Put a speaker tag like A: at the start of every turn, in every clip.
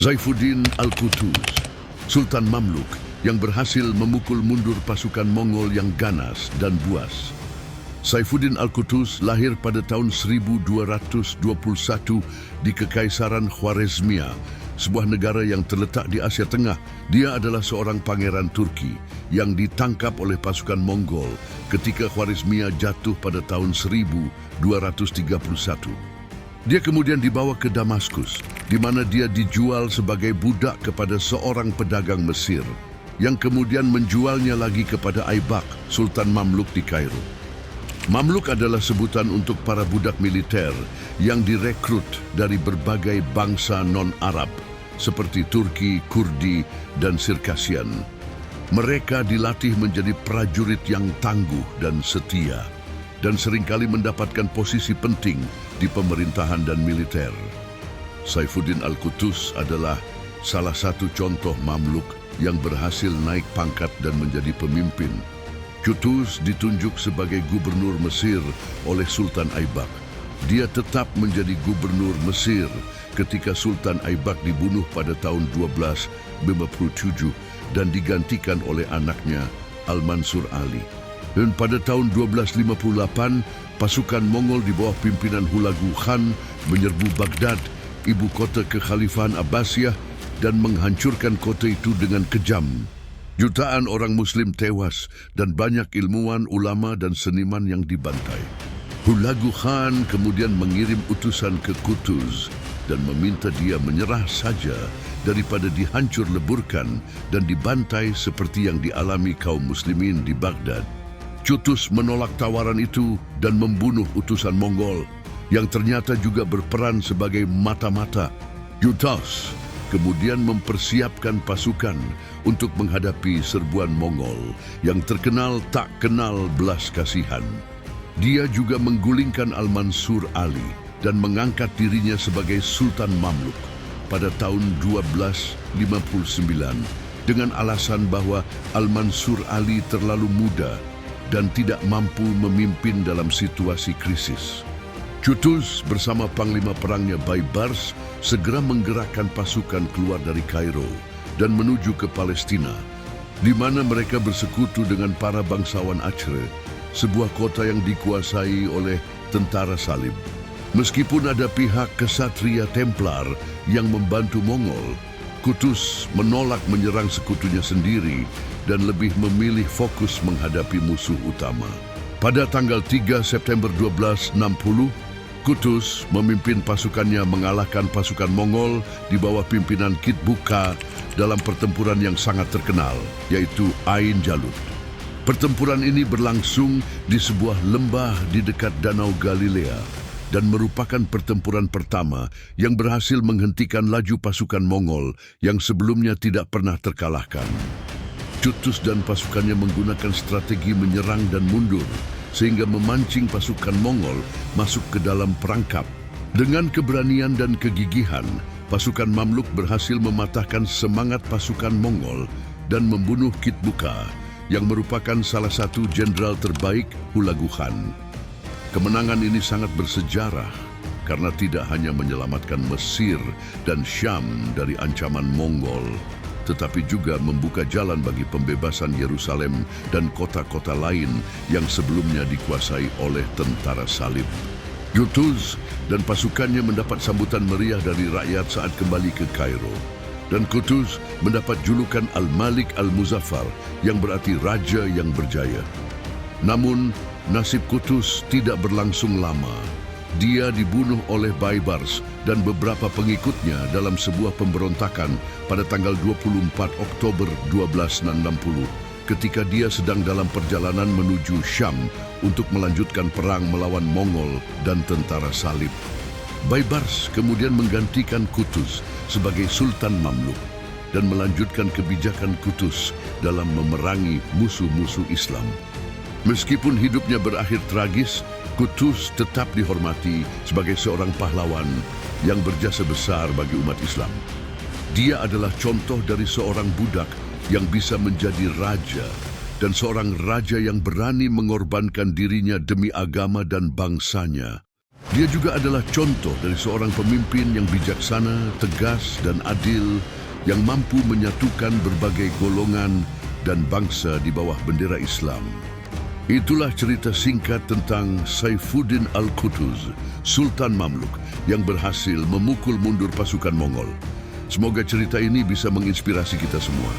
A: Saifuddin Al-Qutuz, Sultan Mamluk yang berhasil memukul mundur pasukan Mongol yang ganas dan buas. Saifuddin Al-Qutuz lahir pada tahun 1221 di Kekaisaran Khwarezmia, sebuah negara yang terletak di Asia Tengah. Dia adalah seorang pangeran Turki yang ditangkap oleh pasukan Mongol ketika Khwarezmia jatuh pada tahun 1231. Dia kemudian dibawa ke Damaskus, di mana dia dijual sebagai budak kepada seorang pedagang Mesir, yang kemudian menjualnya lagi kepada Aibak, Sultan Mamluk di Kairo. Mamluk adalah sebutan untuk para budak militer yang direkrut dari berbagai bangsa non-Arab, seperti Turki, Kurdi, dan Sirkasian. Mereka dilatih menjadi prajurit yang tangguh dan setia, dan seringkali mendapatkan posisi penting di pemerintahan dan militer. Saifuddin Al-Qutuz adalah salah satu contoh Mamluk yang berhasil naik pangkat dan menjadi pemimpin. Qutuz ditunjuk sebagai gubernur Mesir oleh Sultan Aibak. Dia tetap menjadi gubernur Mesir ketika Sultan Aibak dibunuh pada tahun 1257 dan digantikan oleh anaknya Al-Mansur Ali. Dan pada tahun 1258, pasukan Mongol di bawah pimpinan Hulagu Khan menyerbu Baghdad, ibu kota Kekhalifahan Abbasiyah, dan menghancurkan kota itu dengan kejam. Jutaan orang Muslim tewas dan banyak ilmuwan, ulama, dan seniman yang dibantai. Hulagu Khan kemudian mengirim utusan ke Qutuz dan meminta dia menyerah saja daripada dihancur leburkan dan dibantai seperti yang dialami kaum muslimin di Baghdad. Qutuz menolak tawaran itu dan membunuh utusan Mongol yang ternyata juga berperan sebagai mata-mata. Qutuz kemudian mempersiapkan pasukan untuk menghadapi serbuan Mongol yang terkenal tak kenal belas kasihan. Dia juga menggulingkan Al-Mansur Ali dan mengangkat dirinya sebagai Sultan Mamluk pada tahun 1259 dengan alasan bahwa Al-Mansur Ali terlalu muda dan tidak mampu memimpin dalam situasi krisis. Qutuz bersama panglima perangnya Baibars segera menggerakkan pasukan keluar dari Kairo dan menuju ke Palestina, di mana mereka bersekutu dengan para bangsawan Acre, sebuah kota yang dikuasai oleh tentara salib. Meskipun ada pihak kesatria Templar yang membantu Mongol, Qutuz menolak menyerang sekutunya sendiri dan lebih memilih fokus menghadapi musuh utama. Pada tanggal 3 September 1260, Qutuz memimpin pasukannya mengalahkan pasukan Mongol di bawah pimpinan Kitbuka dalam pertempuran yang sangat terkenal, yaitu Ain Jalut. Pertempuran ini berlangsung di sebuah lembah di dekat Danau Galilea dan merupakan pertempuran pertama yang berhasil menghentikan laju pasukan Mongol yang sebelumnya tidak pernah terkalahkan. Qutuz dan pasukannya menggunakan strategi menyerang dan mundur, sehingga memancing pasukan Mongol masuk ke dalam perangkap. Dengan keberanian dan kegigihan, pasukan Mamluk berhasil mematahkan semangat pasukan Mongol dan membunuh Kitbuka, yang merupakan salah satu jenderal terbaik Hulagu Khan. Kemenangan ini sangat bersejarah karena tidak hanya menyelamatkan Mesir dan Syam dari ancaman Mongol, tetapi juga membuka jalan bagi pembebasan Yerusalem dan kota-kota lain yang sebelumnya dikuasai oleh tentara salib. Qutuz dan pasukannya mendapat sambutan meriah dari rakyat saat kembali ke Kairo. Dan Qutuz mendapat julukan Al-Malik Al-Muzaffar, yang berarti Raja yang Berjaya. Namun, nasib Qutuz tidak berlangsung lama. Dia dibunuh oleh Baibars dan beberapa pengikutnya dalam sebuah pemberontakan pada tanggal 24 Oktober 1260 ketika dia sedang dalam perjalanan menuju Syam untuk melanjutkan perang melawan Mongol dan tentara salib. Baibars kemudian menggantikan Qutuz sebagai Sultan Mamluk dan melanjutkan kebijakan Qutuz dalam memerangi musuh-musuh Islam. Meskipun hidupnya berakhir tragis, Qutuz tetap dihormati sebagai seorang pahlawan yang berjasa besar bagi umat Islam. Dia adalah contoh dari seorang budak yang bisa menjadi raja dan seorang raja yang berani mengorbankan dirinya demi agama dan bangsanya. Dia juga adalah contoh dari seorang pemimpin yang bijaksana, tegas, dan adil yang mampu menyatukan berbagai golongan dan bangsa di bawah bendera Islam. Itulah cerita singkat tentang Saifuddin Al-Qutuz, Sultan Mamluk yang berhasil memukul mundur pasukan Mongol. Semoga cerita ini bisa menginspirasi kita semua.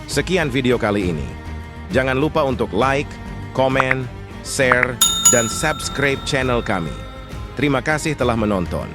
B: Sekian video kali ini. Jangan lupa untuk like, komen, share, dan subscribe channel kami. Terima kasih telah menonton.